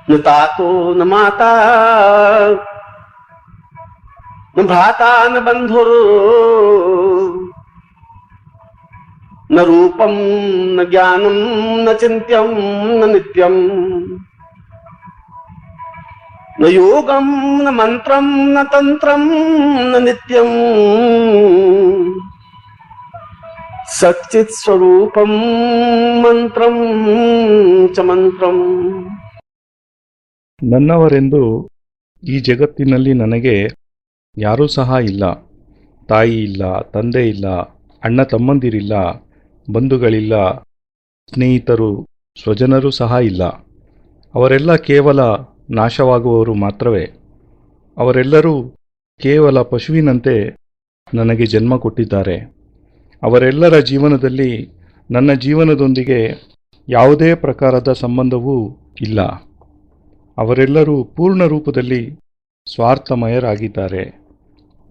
न तातो न माता न भ्राता न बंधुर न रूपम न ज्ञानम न चिंत्यम न नित्यम न योगम न मंत्रम न तंत्रम न नित्यम सच्चित् स्वरूपम ಮಂತ್ರಂ ಚ ಮಂತ್ರಂ. ನನ್ನವರೆಂದು ಈ ಜಗತ್ತಿನಲ್ಲಿ ನನಗೆ ಯಾರೂ ಸಹ ಇಲ್ಲ. ತಾಯಿ ಇಲ್ಲ, ತಂದೆ ಇಲ್ಲ, ಅಣ್ಣ ತಮ್ಮಂದಿರಿಲ್ಲ, ಬಂಧುಗಳಿಲ್ಲ, ಸ್ನೇಹಿತರು, ಸ್ವಜನರೂ ಸಹ ಇಲ್ಲ. ಅವರೆಲ್ಲ ಕೇವಲ ನಾಶವಾಗುವವರು ಮಾತ್ರವೇ. ಅವರೆಲ್ಲರೂ ಕೇವಲ ಪಶುವಿನಂತೆ ನನಗೆ ಜನ್ಮ ಕೊಟ್ಟಿದ್ದಾರೆ. ಅವರೆಲ್ಲರ ಜೀವನದಲ್ಲಿ ನನ್ನ ಜೀವನದೊಂದಿಗೆ ಯಾವುದೇ ಪ್ರಕಾರದ ಸಂಬಂಧವೂ ಇಲ್ಲ. ಅವರೆಲ್ಲರೂ ಪೂರ್ಣ ರೂಪದಲ್ಲಿ ಸ್ವಾರ್ಥಮಯರಾಗಿದ್ದಾರೆ.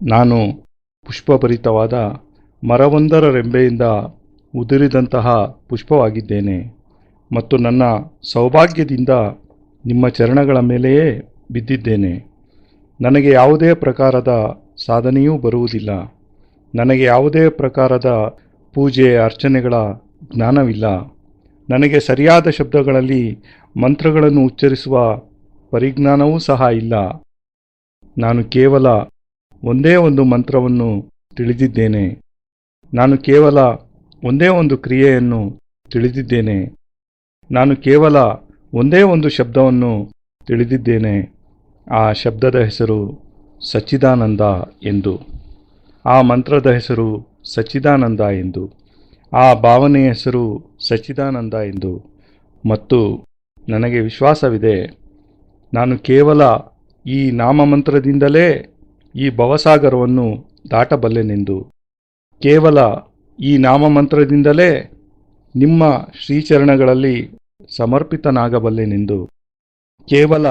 ನಾನು ಪುಷ್ಪಭರಿತವಾದ ಮರವೊಂದರ ರೆಂಬೆಯಿಂದ ಉದುರಿದಂತಹ ಪುಷ್ಪವಾಗಿದ್ದೇನೆ ಮತ್ತು ನನ್ನ ಸೌಭಾಗ್ಯದಿಂದ ನಿಮ್ಮ ಚರಣಗಳ ಮೇಲೆಯೇ ಬಿದ್ದಿದ್ದೇನೆ. ನನಗೆ ಯಾವುದೇ ಪ್ರಕಾರದ ಸಾಧನೆಯೂ ಬರುವುದಿಲ್ಲ. ನನಗೆ ಯಾವುದೇ ಪ್ರಕಾರದ ಪೂಜೆ ಅರ್ಚನೆಗಳ ಜ್ಞಾನವಿಲ್ಲ. ನನಗೆ ಸರಿಯಾದ ಶಬ್ದಗಳಲ್ಲಿ ಮಂತ್ರಗಳನ್ನು ಉಚ್ಚರಿಸುವ ಪರಿಜ್ಞಾನವೂ ಸಹ ಇಲ್ಲ. ನಾನು ಕೇವಲ ಒಂದೇ ಒಂದು ಮಂತ್ರವನ್ನು ತಿಳಿದಿದ್ದೇನೆ. ನಾನು ಕೇವಲ ಒಂದೇ ಒಂದು ಕ್ರಿಯೆಯನ್ನು ತಿಳಿದಿದ್ದೇನೆ. ನಾನು ಕೇವಲ ಒಂದೇ ಒಂದು ಶಬ್ದವನ್ನು ತಿಳಿದಿದ್ದೇನೆ. ಆ ಶಬ್ದದ ಹೆಸರು ಸಚ್ಚಿದಾನಂದ ಎಂದು. ಆ ಮಂತ್ರದ ಹೆಸರು ಸಚ್ಚಿದಾನಂದ ಎಂದು. ಆ ಭಾವನೆಯ ಹೆಸರು ಸಚ್ಚಿದಾನಂದ ಎಂದು. ಮತ್ತು ನನಗೆ ವಿಶ್ವಾಸವಿದೆ, ನಾನು ಕೇವಲ ಈ ನಾಮಮಂತ್ರದಿಂದಲೇ ಈ ಭವಸಾಗರವನ್ನು ದಾಟಬಲ್ಲೆನೆಂದು. ಕೇವಲ ಈ ನಾಮಮಂತ್ರದಿಂದಲೇ ನಿಮ್ಮ ಶ್ರೀಚರಣಗಳಲ್ಲಿ ಸಮರ್ಪಿತನಾಗಬಲ್ಲೆನೆಂದು. ಕೇವಲ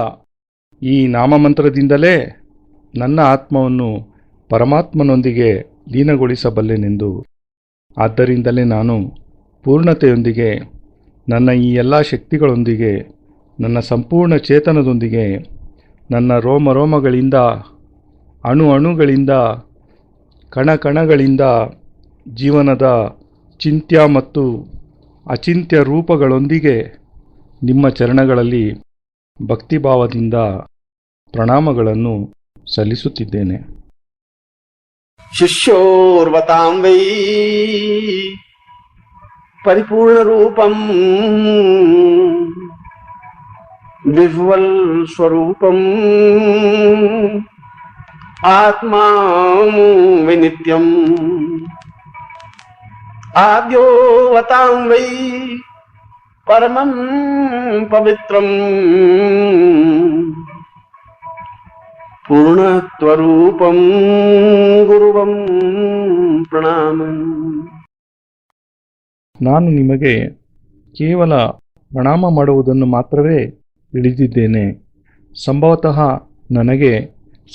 ಈ ನಾಮಮಂತ್ರದಿಂದಲೇ ನನ್ನ ಆತ್ಮವನ್ನು ಪರಮಾತ್ಮನೊಂದಿಗೆ ಲೀನಗೊಳಿಸಬಲ್ಲೆನೆಂದು. ಆದ್ದರಿಂದಲೇ ನಾನು ಪೂರ್ಣತೆಯೊಂದಿಗೆ, ನನ್ನ ಈ ಎಲ್ಲ ಶಕ್ತಿಗಳೊಂದಿಗೆ, ನನ್ನ ಸಂಪೂರ್ಣ ಚೇತನದೊಂದಿಗೆ, ನನ್ನ ರೋಮರೋಮಗಳಿಂದ, ಅಣು ಅಣುಗಳಿಂದ, ಕಣಕಣಗಳಿಂದ, ಜೀವನದ ಚಿಂತ್ಯ ಮತ್ತು ಅಚಿಂತ್ಯ ರೂಪಗಳೊಂದಿಗೆ ನಿಮ್ಮ ಚರಣಗಳಲ್ಲಿ ಭಕ್ತಿಭಾವದಿಂದ ಪ್ರಣಾಮಗಳನ್ನು ಸಲ್ಲಿಸುತ್ತಿದ್ದೇನೆ. ಶಿಷ್ಯೋರ್ವತಾಂ ವೈ ಪರಿಪೂರ್ಣ ರೂಪಂ ವಿಹ್ವಲ್ ಸ್ವರೂಪಂ ಆತ್ಮಾ ವಿನಿತ್ಯಂ ಆದ್ಯೋವತಾಂ ವೈ ಪರಮಂ ಪವಿತ್ರಂ ಪೂರ್ಣತ್ವರೂಪಂ ಗುರುವಂ ಪ್ರಣಾಮಂ. ನಾನು ನಿಮಗೆ ಕೇವಲ ಪ್ರಣಾಮ ಮಾಡುವುದನ್ನು ಮಾತ್ರವೇ ತಿಳಿದಿದ್ದೇನೆ. ಸಂಭವತಃ ನನಗೆ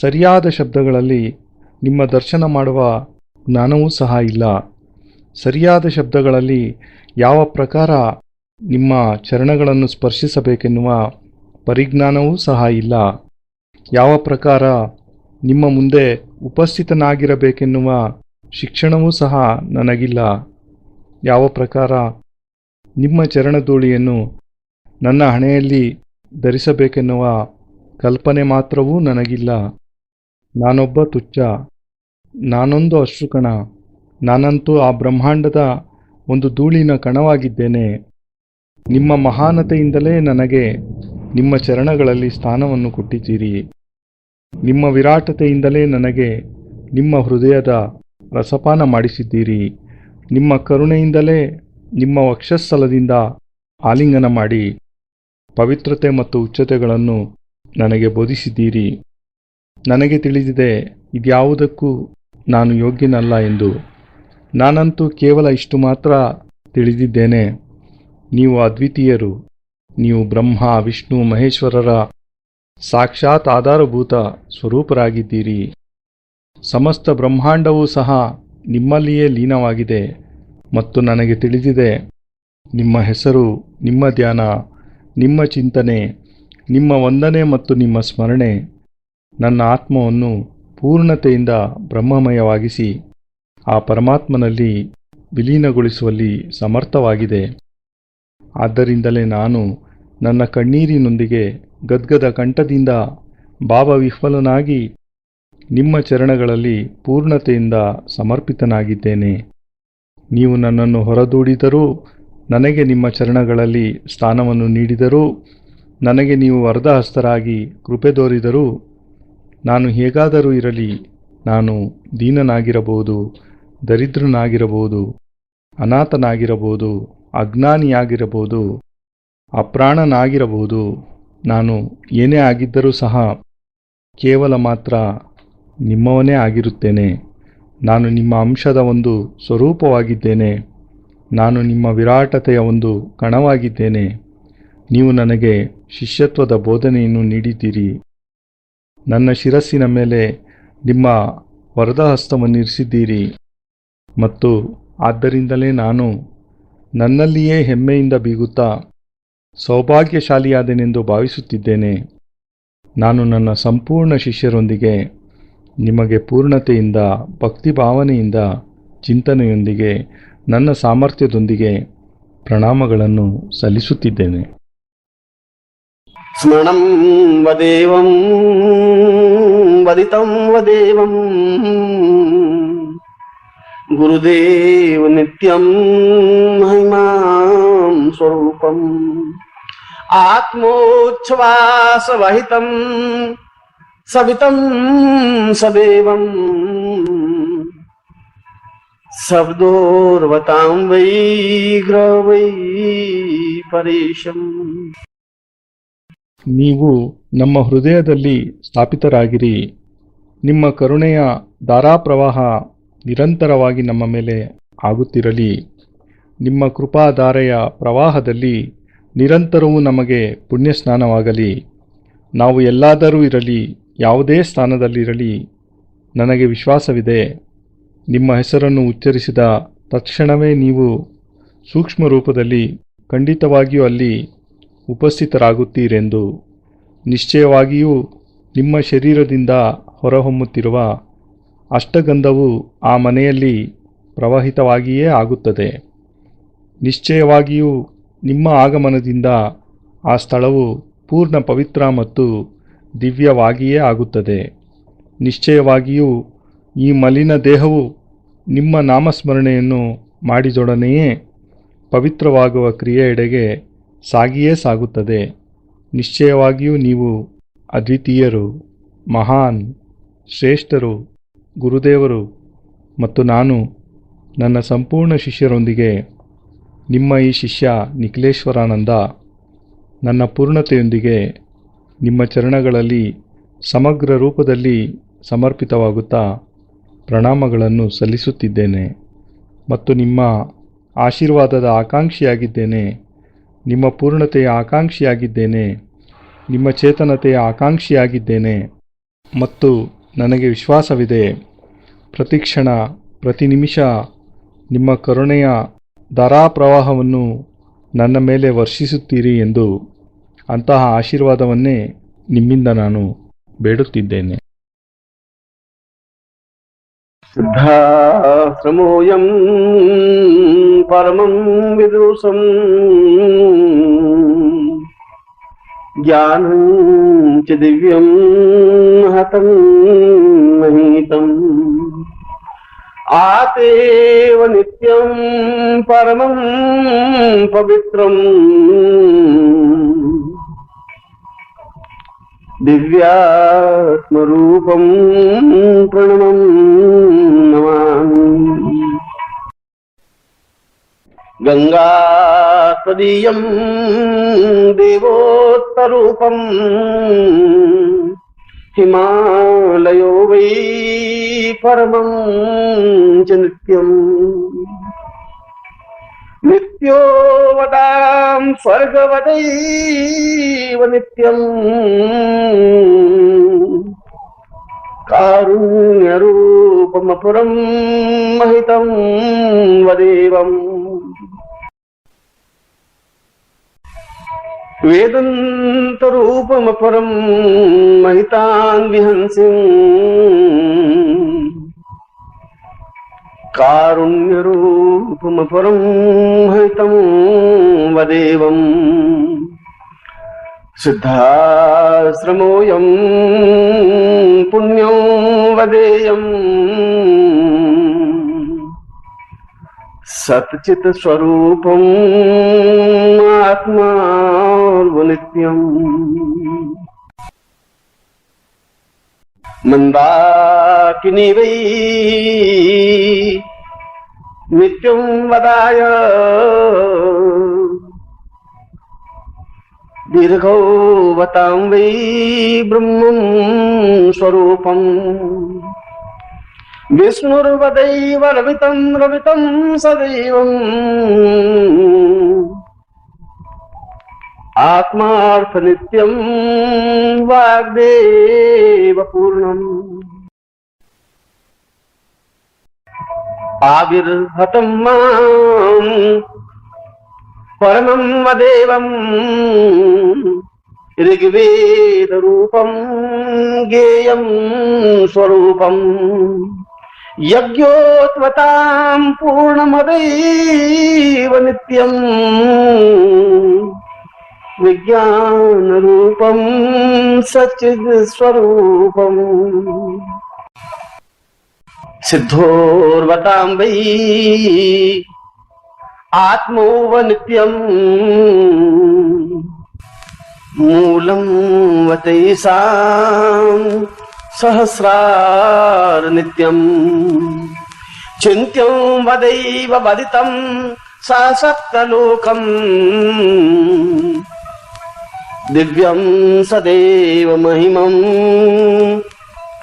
ಸರಿಯಾದ ಶಬ್ದಗಳಲ್ಲಿ ನಿಮ್ಮ ದರ್ಶನ ಮಾಡುವ ಜ್ಞಾನವೂ ಸಹ ಇಲ್ಲ. ಸರಿಯಾದ ಶಬ್ದಗಳಲ್ಲಿ ಯಾವ ಪ್ರಕಾರ ನಿಮ್ಮ ಚರಣಗಳನ್ನು ಸ್ಪರ್ಶಿಸಬೇಕೆನ್ನುವ ಪರಿಜ್ಞಾನವೂ ಸಹ ಇಲ್ಲ. ಯಾವ ಪ್ರಕಾರ ನಿಮ್ಮ ಮುಂದೆ ಉಪಸ್ಥಿತನಾಗಿರಬೇಕೆನ್ನುವ ಶಿಕ್ಷಣವೂ ಸಹ ನನಗಿಲ್ಲ. ಯಾವ ಪ್ರಕಾರ ನಿಮ್ಮ ಚರಣಧೂಳಿಯನ್ನು ನನ್ನ ಹಣೆಯಲ್ಲಿ ಧರಿಸಬೇಕೆನ್ನುವ ಕಲ್ಪನೆ ಮಾತ್ರವೂ ನನಗಿಲ್ಲ. ನಾನೊಬ್ಬ ತುಚ್ಛ, ನಾನೊಂದು ಅಶ್ರುಕಣ. ನಾನಂತೂ ಆ ಬ್ರಹ್ಮಾಂಡದ ಒಂದು ಧೂಳಿನ ಕಣವಾಗಿದ್ದೇನೆ. ನಿಮ್ಮ ಮಹಾನತೆಯಿಂದಲೇ ನನಗೆ ನಿಮ್ಮ ಚರಣಗಳಲ್ಲಿ ಸ್ಥಾನವನ್ನು ಕೊಟ್ಟಿದ್ದೀರಿ. ನಿಮ್ಮ ವಿರಾಟತೆಯಿಂದಲೇ ನನಗೆ ನಿಮ್ಮ ಹೃದಯದ ರಸಪಾನ ಮಾಡಿಸಿದ್ದೀರಿ. ನಿಮ್ಮ ಕರುಣೆಯಿಂದಲೇ ನಿಮ್ಮ ವಕ್ಷಸ್ಥಲದಿಂದ ಆಲಿಂಗನ ಮಾಡಿ ಪವಿತ್ರತೆ ಮತ್ತು ಉಚ್ಚತೆಗಳನ್ನು ನನಗೆ ಬೋಧಿಸಿದ್ದೀರಿ. ನನಗೆ ತಿಳಿದಿದೆ ಇದ್ಯಾವುದಕ್ಕೂ ನಾನು ಯೋಗ್ಯನಲ್ಲ ಎಂದು. ನಾನಂತೂ ಕೇವಲ ಇಷ್ಟು ಮಾತ್ರ ತಿಳಿದಿದ್ದೇನೆ, ನೀವು ಅದ್ವಿತೀಯರು. ನೀವು ಬ್ರಹ್ಮ, ವಿಷ್ಣು, ಮಹೇಶ್ವರರ ಸಾಕ್ಷಾತ್ ಆಧಾರಭೂತ ಸ್ವರೂಪರಾಗಿದ್ದೀರಿ. ಸಮಸ್ತ ಬ್ರಹ್ಮಾಂಡವೂ ಸಹ ನಿಮ್ಮಲ್ಲಿಯೇ ಲೀನವಾಗಿದೆ. ಮತ್ತು ನನಗೆ ತಿಳಿದಿದೆ ನಿಮ್ಮ ಹೆಸರು, ನಿಮ್ಮ ಧ್ಯಾನ, ನಿಮ್ಮ ಚಿಂತನೆ ನಿಮ್ಮ ವಂದನೆ ಮತ್ತು ನಿಮ್ಮ ಸ್ಮರಣೆ ನನ್ನ ಆತ್ಮವನ್ನು ಪೂರ್ಣತೆಯಿಂದ ಬ್ರಹ್ಮಮಯವಾಗಿಸಿ ಆ ಪರಮಾತ್ಮನಲ್ಲಿ ವಿಲೀನಗೊಳಿಸುವಲ್ಲಿ ಸಮರ್ಥವಾಗಿದೆ. ಆದ್ದರಿಂದಲೇ ನಾನು ನನ್ನ ಕಣ್ಣೀರಿನೊಂದಿಗೆ ಗದ್ಗದ ಕಂಠದಿಂದ ಭಾವವಿಹ್ವಲನಾಗಿ ನಿಮ್ಮ ಚರಣಗಳಲ್ಲಿ ಪೂರ್ಣತೆಯಿಂದ ಸಮರ್ಪಿತನಾಗಿದ್ದೇನೆ. ನೀವು ನನ್ನನ್ನು ಹೊರದೂಡಿದರೂ, ನನಗೆ ನಿಮ್ಮ ಚರಣಗಳಲ್ಲಿ ಸ್ಥಾನವನ್ನು ನೀಡಿದರೂ, ನನಗೆ ನೀವು ವರದಹಸ್ತರಾಗಿ ಕೃಪೆ ತೋರಿದರೂ, ನಾನು ಹೇಗಾದರೂ ಇರಲಿ, ನಾನು ದೀನನಾಗಿರಬಹುದು, ದರಿದ್ರನಾಗಿರಬಹುದು, ಅನಾಥನಾಗಿರಬಹುದು, ಅಜ್ಞಾನಿಯಾಗಿರಬಹುದು, ಅಪ್ರಾಣನಾಗಿರಬಹುದು, ನಾನು ಏನೇ ಆಗಿದ್ದರೂ ಸಹ ಕೇವಲ ಮಾತ್ರ ನಿಮ್ಮವನೇ ಆಗಿರುತ್ತೇನೆ. ನಾನು ನಿಮ್ಮ ಅಂಶದ ಒಂದು ಸ್ವರೂಪವಾಗಿದ್ದೇನೆ. ನಾನು ನಿಮ್ಮ ವಿರಾಟತೆಯ ಒಂದು ಕಣವಾಗಿದ್ದೇನೆ. ನೀವು ನನಗೆ ಶಿಷ್ಯತ್ವದ ಬೋಧನೆಯನ್ನು ನೀಡಿದ್ದೀರಿ. ನನ್ನ ಶಿರಸ್ಸಿನ ಮೇಲೆ ನಿಮ್ಮ ವರದಹಸ್ತವನ್ನಿರಿಸಿದ್ದೀರಿ ಮತ್ತು ಆದ್ದರಿಂದಲೇ ನಾನು ನನ್ನಲ್ಲಿಯೇ ಹೆಮ್ಮೆಯಿಂದ ಬೀಗುತ್ತಾ ಸೌಭಾಗ್ಯಶಾಲಿಯಾದೆನೆಂದು ಭಾವಿಸುತ್ತಿದ್ದೇನೆ. ನಾನು ನನ್ನ ಸಂಪೂರ್ಣ ಶಿಷ್ಯರೊಂದಿಗೆ ನಿಮಗೆ ಪೂರ್ಣತೆಯಿಂದ, ಭಕ್ತಿಭಾವನೆಯಿಂದ, ಚಿಂತನೆಯೊಂದಿಗೆ, ನನ್ನ ಸಾಮರ್ಥ್ಯದೊಂದಿಗೆ ಪ್ರಣಾಮಗಳನ್ನು ಸಲ್ಲಿಸುತ್ತಿದ್ದೇನೆ. ಸ್ಮರಣಂ ವದೇವಂ ವದಿತಂ ವದೇವಂ ಗುರುದೇವ ನಿತ್ಯಂ ಮಹಿಮಾಂ ಸ್ವರೂಪಂ ಆತ್ಮೋಚ್ಛ್ವಾಸವಹಿತಂ ಸವಿತಂ ಸದೇವಂ ಶಬ್ದೋರ್ವತಾಂ ವೈ ಗ್ರವೈ ಪರೇಶಂ. ನೀವು ನಮ್ಮ ಹೃದಯದಲ್ಲಿ ಸ್ಥಾಪಿತರಾಗಿರಿ. ನಿಮ್ಮ ಕರುಣೆಯ ಧಾರಾಪ್ರವಾಹ ನಿರಂತರವಾಗಿ ನಮ್ಮ ಮೇಲೆ ಆಗುತ್ತಿರಲಿ. ನಿಮ್ಮ ಕೃಪಾಧಾರೆಯ ಪ್ರವಾಹದಲ್ಲಿ ನಿರಂತರವೂ ನಮಗೆ ಪುಣ್ಯಸ್ನಾನವಾಗಲಿ. ನಾವು ಎಲ್ಲಾದರೂ ಇರಲಿ, ಯಾವುದೇ ಸ್ಥಾನದಲ್ಲಿರಲಿ, ನನಗೆ ವಿಶ್ವಾಸವಿದೆ, ನಿಮ್ಮ ಹೆಸರನ್ನು ಉಚ್ಚರಿಸಿದ ತಕ್ಷಣವೇ ನೀವು ಸೂಕ್ಷ್ಮ ರೂಪದಲ್ಲಿ ಖಂಡಿತವಾಗಿಯೂ ಅಲ್ಲಿ ಉಪಸ್ಥಿತರಾಗುತ್ತೀರೆಂದು. ನಿಶ್ಚಯವಾಗಿಯೂ ನಿಮ್ಮ ಶರೀರದಿಂದ ಹೊರಹೊಮ್ಮುತ್ತಿರುವ ಅಷ್ಟಗಂಧವು ಆ ಮನೆಯಲ್ಲಿ ಪ್ರವಾಹಿತವಾಗಿಯೇ ಆಗುತ್ತದೆ. ನಿಶ್ಚಯವಾಗಿಯೂ ನಿಮ್ಮ ಆಗಮನದಿಂದ ಆ ಸ್ಥಳವು ಪೂರ್ಣ ಪವಿತ್ರ ಮತ್ತು ದಿವ್ಯವಾಗಿಯೇ ಆಗುತ್ತದೆ. ನಿಶ್ಚಯವಾಗಿಯೂ ಈ ಮಲಿನ ದೇಹವು ನಿಮ್ಮ ನಾಮಸ್ಮರಣೆಯನ್ನು ಮಾಡಿದೊಡನೆಯೇ ಪವಿತ್ರವಾಗುವ ಕ್ರಿಯೆಯೆಡೆಗೆ ಸಾಗಿಯೇ ಸಾಗುತ್ತದೆ. ನಿಶ್ಚಯವಾಗಿಯೂ ನೀವು ಅದ್ವಿತೀಯರು, ಮಹಾನ್, ಶ್ರೇಷ್ಠರು, ಗುರುದೇವರು ಮತ್ತು ನಾನು ನನ್ನ ಸಂಪೂರ್ಣ ಶಿಷ್ಯರೊಂದಿಗೆ ನಿಮ್ಮ ಈ ಶಿಷ್ಯ ನಿಖಿಲೇಶ್ವರಾನಂದ ನನ್ನ ಪೂರ್ಣತೆಯೊಂದಿಗೆ ನಿಮ್ಮ ಚರಣಗಳಲ್ಲಿ ಸಮಗ್ರ ರೂಪದಲ್ಲಿ ಸಮರ್ಪಿತವಾಗುತ್ತಾ ಪ್ರಣಾಮಗಳನ್ನು ಸಲ್ಲಿಸುತ್ತಿದ್ದೇನೆ ಮತ್ತು ನಿಮ್ಮ ಆಶೀರ್ವಾದದ ಆಕಾಂಕ್ಷಿಯಾಗಿದ್ದೇನೆ. ನಿಮ್ಮ ಪೂರ್ಣತೆಯ ಆಕಾಂಕ್ಷಿಯಾಗಿದ್ದೇನೆ. ನಿಮ್ಮ ಚೇತನತೆಯ ಆಕಾಂಕ್ಷಿಯಾಗಿದ್ದೇನೆ ಮತ್ತು ನನಗೆ ವಿಶ್ವಾಸವಿದೆ, ಪ್ರತಿಕ್ಷಣ ಪ್ರತಿ ನಿಮಿಷ ನಿಮ್ಮ ಕರುಣೆಯ ಧಾರಾಪ್ರವಾಹವನ್ನು ನನ್ನ ಮೇಲೆ ವರ್ಷಿಸುತ್ತೀರಿ ಎಂದು. ಅಂತಹ ಆಶೀರ್ವಾದವನ್ನೇ ನಿಮ್ಮಿಂದ ನಾನು ಬೇಡುತ್ತಿದ್ದೇನೆ. ಸಿದ್ಧಾಶ್ರಮೋಯಂ ಪರಮಂ ವಿದುಷಂ ಜ್ಞಾನಂ ಚ ದಿವ್ಯಂ ಹತಂ ಮಹೀತಂ ಆತೇವ ನಿತ್ಯಂ ಪರಮಂ ಪವಿತ್ರಂ ದಿವ್ಯಾತ್ಮರೂಪಂ ಪ್ರಣಮಂ ನಮಾಮಿ. ಗಂಗಾತ್ಮದೀಯಂ ದೇವೋತ್ತರೂಪಂ ಹಿಮಾಲಯೋ ವೈ ಪರಮಂ ಚ ನಿತ್ಯಂ ನಿತ್ಯೋ ವದಾಂ ಸ್ವರ್ಗವದೈವ ನಿತ್ಯಂ ಕಾರುಣ್ಯರೂಪಮಪುರಂ ಮಹಿತಂ ವದೇವಂ. वेदन्तरूपमपरं महितान् विहंसिं कारुण्यरूपमपरं महितं वदेवम् सिद्धाश्रमोऽयं पुण्यो वदेयम् सच्चित् स्वरूपम् आत्मार्वनित्यम् मन्दाकिनी वै नित्यं वदाय दीर्घोवतां वै ब्रह्मं स्वरूपम् विष्णुर्वदैव रवितं रवितं सदैवम् आत्मार्थनित्यं वाग्देव पूर्णम् आविर्हतं मां परमं वदेवम् ऋग्वेदरूपं ज्ञेयं स्वरूपम् यज्ञोत्वतां पूर्णमदैव नित्यम् विज्ञानरूपं सच्चित्स्वरूपम् सिद्धोर्वतां वै आत्मोव नित्यम् मूलं वतैषां सहस्रार नित्यम् चिन्त्यं वदैव वदितं ससप्तलोकम् दिव्यं सदैव महिमं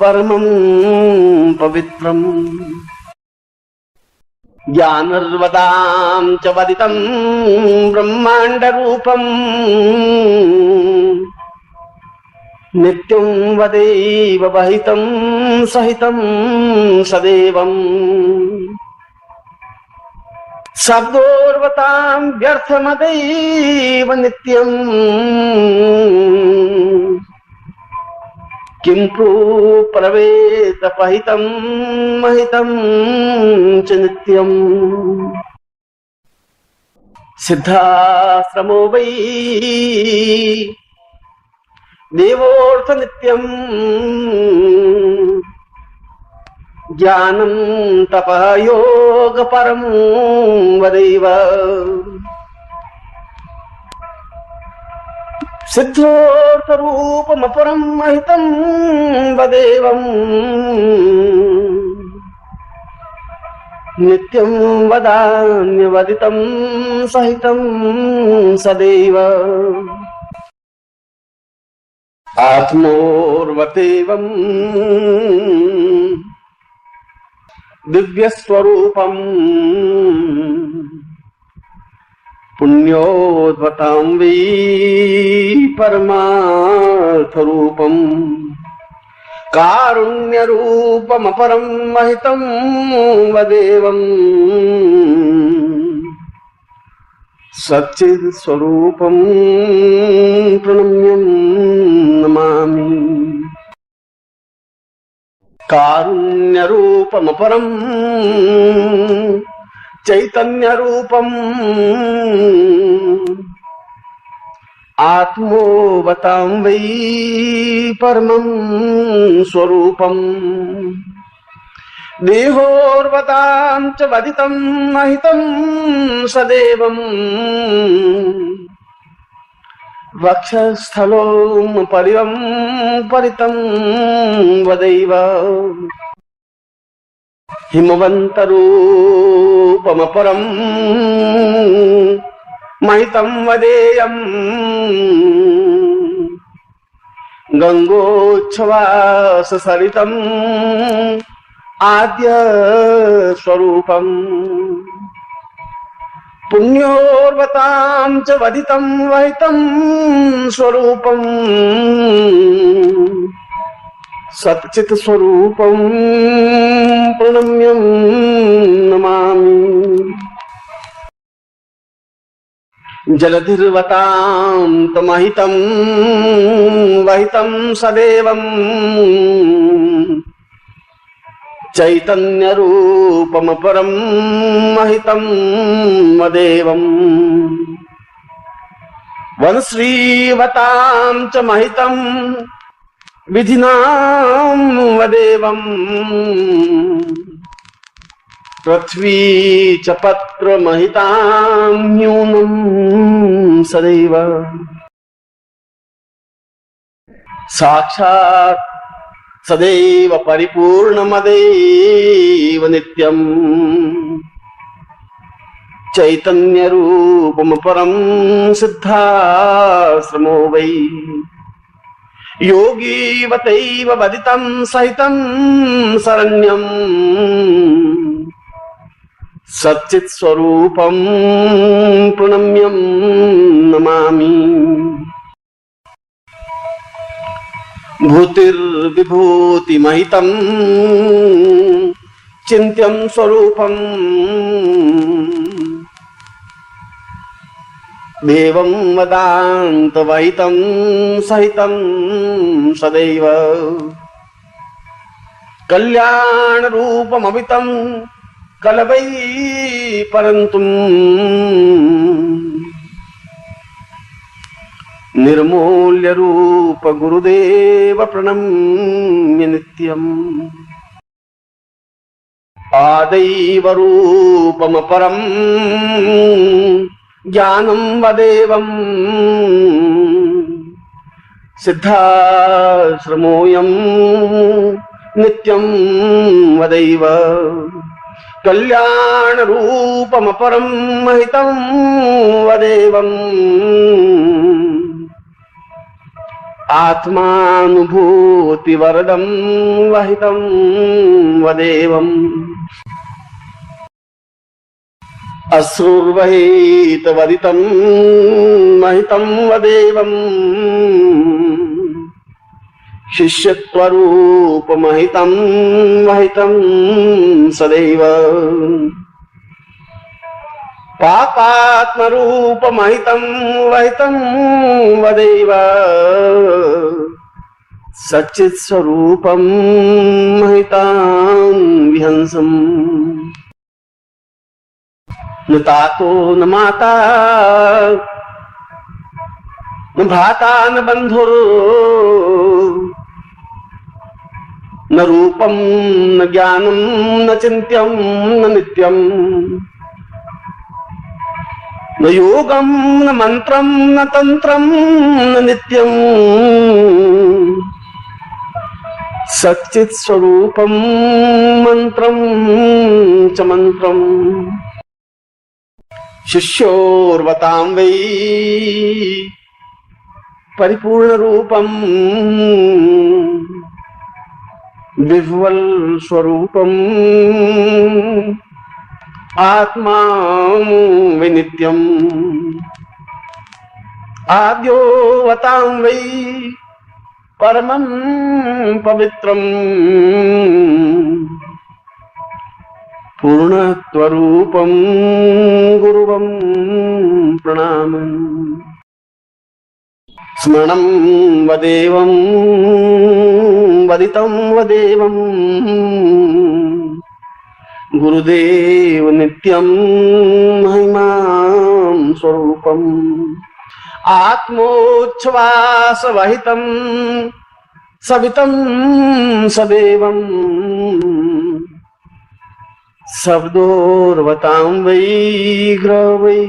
परमं पवित्रम् ज्ञानर्वदां च वदितं ब्रह्माण्डरूपम् नित्यं वदैव वहितं सहितं सदैवम् शब्दोर्वतां व्यर्थमदैव नित्यम् किं प्रवेदपहितं महितं च नित्यम् सिद्धाश्रमो वै देवोऽर्थनित्यम् ज्ञानं तपः योगपरं वदैव सिद्धोऽर्थरूपमपरं महितं वदेवम् नित्यं वदान्यवदितं सहितं सदैव आत्मोर्वतेवम् दिव्यस्वरूपम् पुण्योद्भतां वै परमार्थरूपम् कारुण्यरूपमपरं महितं वदेवम् सच्चित्स्वरूपं प्रणम्यं नमामि कारुण्यरूपमपरं चैतन्यरूपम् आत्मोवतां वै परमं स्वरूपम् देहोर्वतां च वदितं महितं सदैवम् वक्षस्थलों परिवं परितं वदैव हिमवन्तरूपमपरं महितं वदेयम् गङ्गोच्छ्वाससरितम् आद्य स्वरूपम् पुण्योर्वतां च वदितं वहितं स्वरूपम् सच्चित् स्वरूपं प्रणम्यं नमामि जलधिर्वतां तमहितं वहितं सदेवम् चैतन्यरूपमपरं महितं वदेवम् वनश्रीवतां च महितं विधिनां वदेवम् पृथ्वी च पत्रमहितां न्यूनं सदैव साक्षात् सदैव परिपूर्णमदेव नित्यम् चैतन्यरूपमपरं सिद्धाश्रमो वै योगीवतैव वदितं सहितं शरण्यम् सच्चित्स्वरूपं प्रणम्यं नमामि भूतिर्विभूतिमहितं चिन्त्यं स्वरूपम् देवं वदान्तवहितं सहितं सदैव कल्याणरूपममितं कलवै परन्तु निर्मूल्य रूप गुरुदेव प्रणम्य नित्यम् आदैव रूपमपरं ज्ञानं वदेवम् सिद्धाश्रमोऽयं नित्यं वदैव कल्याणरूपमपरं महितं वदेवम् आत्मानुभूतिवरदं वहितं वदेवम् अश्रुर्वहितवदितं महितं वदेवम् शिष्यत्वरूपमहितं वहितं सदैव पापात्मरूपमहितं वहितं वदैव सच्चित्स्वरूपं महितां विहंसम् न तातो न माता न भ्राता न बन्धुर् न रूपं न ज्ञानं न चिन्त्यं न नित्यम् न योगं न मन्त्रं न तन्त्रं न नित्यम् सच्चित्स्वरूपं मन्त्रं च मन्त्रम् शिष्योर्वतां वै परिपूर्णरूपम् विह्वल स्वरूपम् आत्मा विनित्यम् आद्यो वतां वै परमं पवित्रम् पूर्णत्वरूपं गुरुवं प्रणामम् स्मरणं वदेवं वदितं वदेवम् गुरुदेव नित्यं महिमां स्वरूपम् आत्मोच्छ्वासवहितं सवितं सदेवम् शब्दोर्वतां वै ग्रवै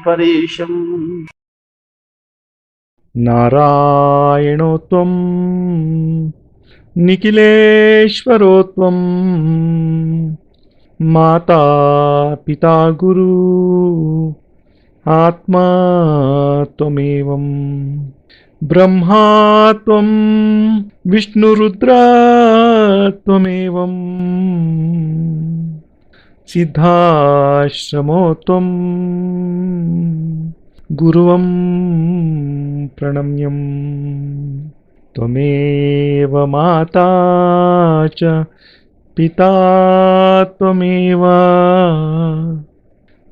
परेशम् नारायणो त्वं निखिलेश्वरो त्वं माता पिता गुरु आत्मा त्वमेवं ब्रह्मा त्वं विष्णुरुद्रा त्वमेवं सिद्धाश्रमो त्वं गुरुवं प्रणम्यं त्वमेव माता च पिता त्वमेव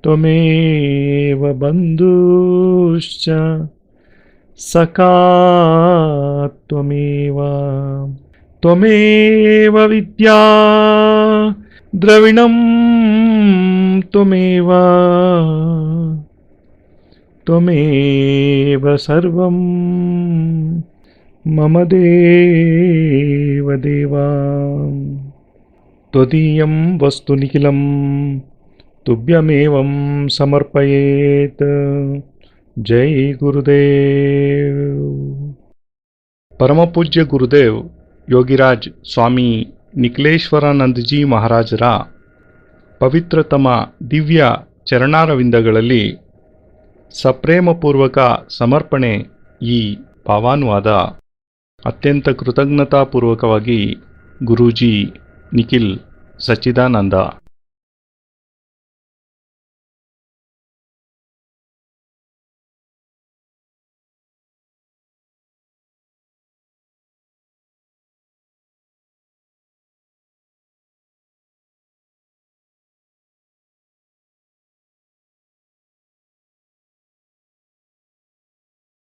त्वमेव बन्धुश्च सखा त्वमेव त्वमेव विद्या द्रविणं त्वमेव त्वमेव सर्वं मम देवदेवा त्वदीयं वस्तु निखिलं तुभ्यमेवं समर्पयेत् जय गुरुदेव ಪರಮಪೂಜ್ಯ ಗುರುದೇವ್ ಯೋಗಿರಾಜ್ ಸ್ವಾಮಿ ನಿಖಿಲೇಶ್ವರಾನಂದಜಿ ಮಹಾರಾಜರ ಪವಿತ್ರತಮ ದಿವ್ಯ ಚರಣಾರವಿಂದಗಳಲ್ಲಿ ಸಪ್ರೇಮಪೂರ್ವಕ ಸಮರ್ಪಣೆ ಈ ಭಾವಾನುವಾದ ಅತ್ಯಂತ ಕೃತಜ್ಞತಾಪೂರ್ವಕವಾಗಿ ಗುರೂಜಿ ನಿಖಿಲ್ ಸಚ್ಚಿದಾನಂದ.